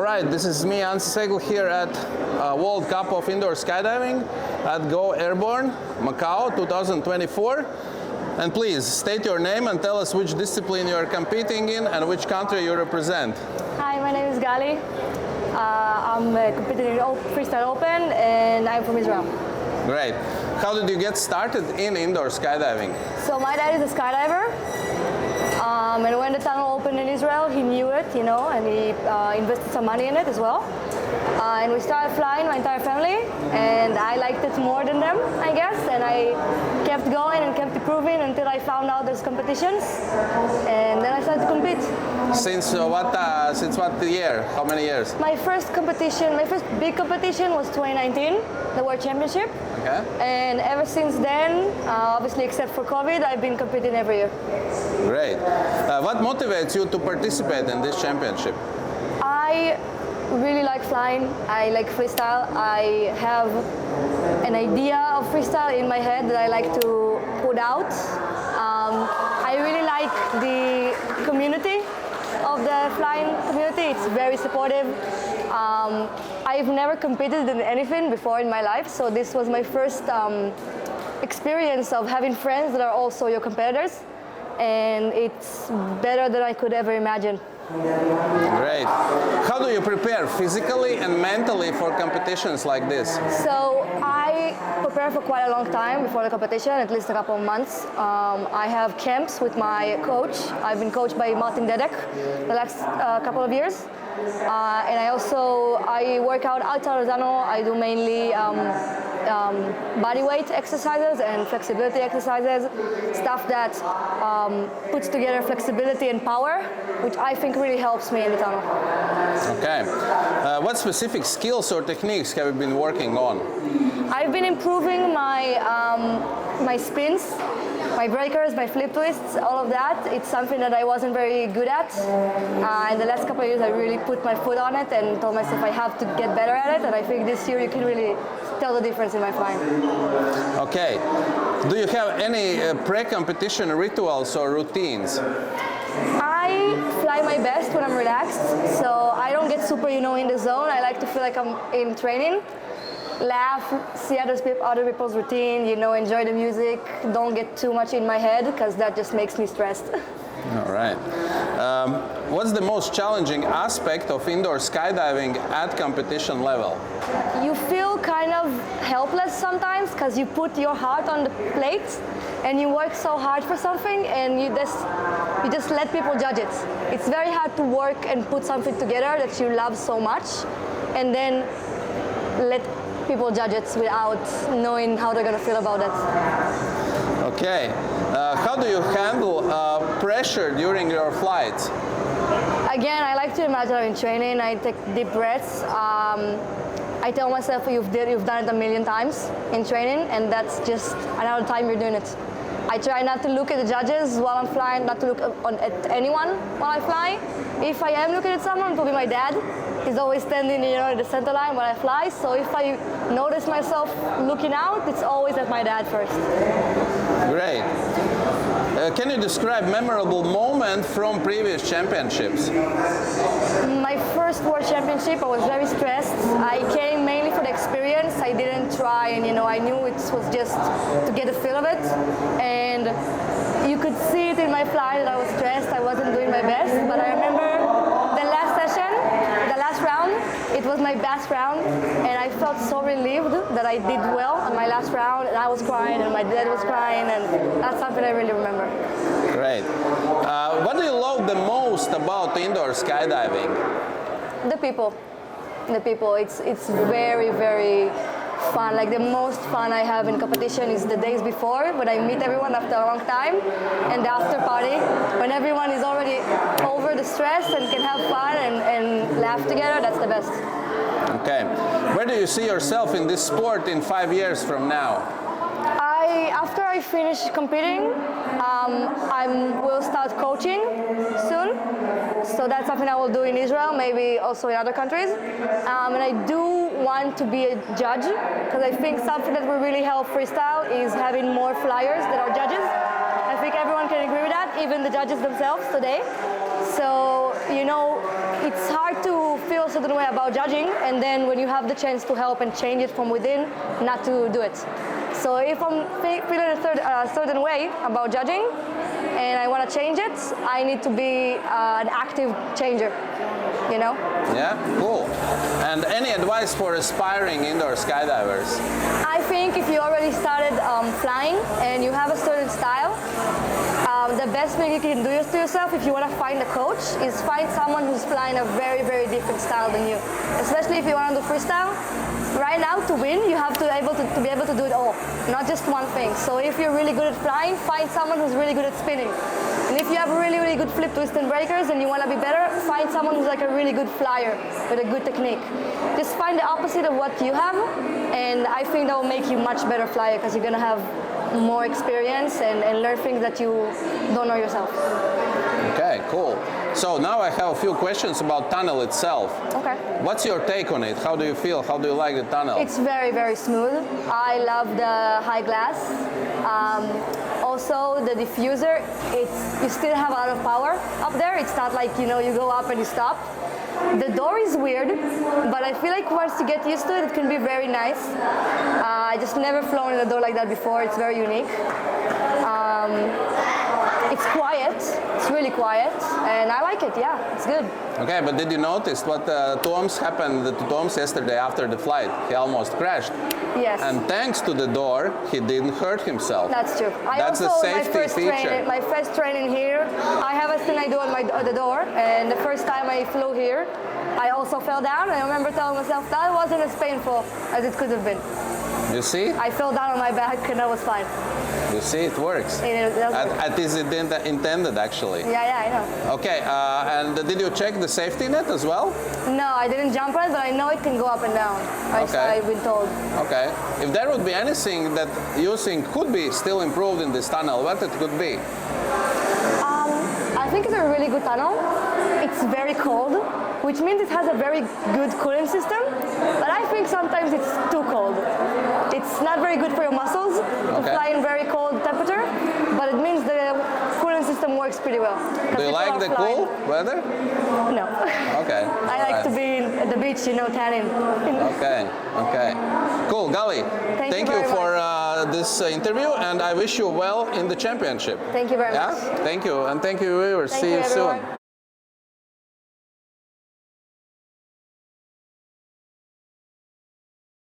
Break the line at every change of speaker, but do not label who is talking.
All right, this is me, Ansi here at World Cup of Indoor Skydiving at GoAirborne, Macau 2024. And please, state your name and tell us which discipline you are competing in and which country you represent.
Hi, my name is Gali. I'm competing in Freestyle Open and I'm from Israel.
Great. How did you get started in indoor skydiving?
So my dad is a skydiver. And when the tunnel opened in Israel, he knew it, you know, and he invested some money in it as well. And we started flying, my entire family, and I liked it more than them, I guess. And I kept going and kept improving until I found out there's competitions, and then I started to compete.
Since what year? How many years?
My first big competition was 2019, the World Championship.
Okay.
And ever since then, obviously except for COVID, I've been competing every year.
Great. What motivates you to participate in this championship?
I really like flying. I like freestyle. I have an idea of freestyle in my head that I like to put out. I really like the community of the flying community. It's very supportive. I've never competed in anything before in my life, so this was my first experience of having friends that are also your competitors, and it's better than I could ever imagine.
Great. How do you prepare physically and mentally for competitions like this?
So I prepare for quite a long time before the competition, at least a couple of months. I have camps with my coach. I've been coached by Martin Dedek the last couple of years. And I work out outside of Zano. I do mainly body weight exercises and flexibility exercises, stuff that puts together flexibility and power, which I think really helps me in the tunnel. Okay.
What specific skills or techniques have you been working on?
I've been improving my spins, my breakers, my flip twists, all of that. It's something that I wasn't very good at. In the last couple of years, I really put my foot on it and told myself I have to get better at it. And I think this year you can really tell the difference in my flying.
Okay. Do you have any pre-competition rituals or routines?
I fly my best when I'm relaxed, so I don't get super, in the zone. I like to feel like I'm in training. Laugh, see other people's routine, enjoy the music. Don't get too much in my head because that just makes me stressed.
All right. What's the most challenging aspect of indoor skydiving at competition level?
You feel kind of helpless sometimes because you put your heart on the plate and you work so hard for something and you just let people judge it. It's very hard to work and put something together that you love so much and then let people judge it without knowing how they're going to feel about it.
Okay. How do you handle pressure during your flights?
Again, I like to imagine I'm in training. I take deep breaths. I tell myself you've done it a million times in training, and that's just another time you're doing it. I try not to look at the judges while I'm flying, not to look at anyone while I fly. If I am looking at someone, it will be my dad. He's always standing, in the center line when I fly. So if I notice myself looking out, it's always at my dad first.
Great. Can you describe memorable moment from previous championships?
My first World Championship, I was very stressed. I came mainly for the experience. I didn't try, and I knew it was just to get a feel of it. And you could see it in my flight that I was stressed. I wasn't doing my best, but I remember the last session, the last round, it was my best round, and I felt so relieved that I did well on my last round, and I was crying, and my dad was crying, and that's something I really remember.
Great. What do you love the most about indoor skydiving?
The people. The people. It's very, very fun. Like the most fun I have in competition is the days before when I meet everyone after a long time, and the after party when everyone is already over the stress and can have fun and laugh together. That's the best. Okay.
Where do you see yourself in this sport in 5 years from now?
After I finish competing, I will start coaching soon. So that's something I will do in Israel, maybe also in other countries. And I do want to be a judge because I think something that will really help freestyle is having more flyers that are judges. I think everyone can agree with that, even the judges themselves today. So, you know, it's hard to feel a certain way about judging, and then when you have the chance to help and change it from within, not to do it. So if I'm feeling a certain way about judging, and I want to change it, I need to be an active changer, you know?
Yeah, cool. And any advice for aspiring indoor skydivers?
I think if you already started flying and you have a certain style, the best thing you can do to yourself, if you want to find a coach, is find someone who's flying a very, very different style than you. Especially if you want to do freestyle. Right now, to win, you have to be able to do it all, not just one thing. So if you're really good at flying, find someone who's really good at spinning. And if you have really, really good flip, twist, and breakers and you want to be better, find someone who's like a really good flyer with a good technique. Just find the opposite of what you have, and I think that will make you much better flyer because you're going to have more experience and learn things that you don't know yourself.
Okay, cool. So now I have a few questions about tunnel itself.
Okay.
What's your take on it? How do you feel? How do you like the tunnel?
It's very, very smooth. I love the high glass. Also, the diffuser, you still have a lot of power up there. It's not like, you know, you go up and you stop. The door is weird, but I feel like once you get used to it, it can be very nice. I just never flown in a door like that before. It's very unique. It's quiet. It's really quiet, and I like it. Yeah, it's good.
Okay, but did you notice what Tom's happened to Tom's yesterday after the flight? He almost crashed.
Yes.
And thanks to the door, he didn't hurt himself.
That's true.
That's a safety feature.
My first training here, I have a thing I do on the door, and the first time I flew here, I also fell down. I remember telling myself that wasn't as painful as it could have been.
You see?
I fell down on my back, and that was fine.
You see, it works.
It does work.
It is intended, actually.
Yeah, I know.
Okay, and did you check the safety net as well?
No, I didn't jump on it, but I know it can go up and down. I've been told.
Okay. If there would be anything that you think could be still improved in this tunnel, what it could be?
I think it's a really good tunnel. It's very cold, which means it has a very good cooling system, but I think sometimes it's too cold. It's not very good for your muscles to fly in very cold temperature, but it means the cooling system works pretty well.
Do you like the cool weather?
No.
Okay.
I like to be at the beach, you know, tanning.
Okay. Cool, Gali. Thank you for this interview, and I wish you well in the championship.
Thank you very much.
Thank you, and thank you, viewers. See you soon.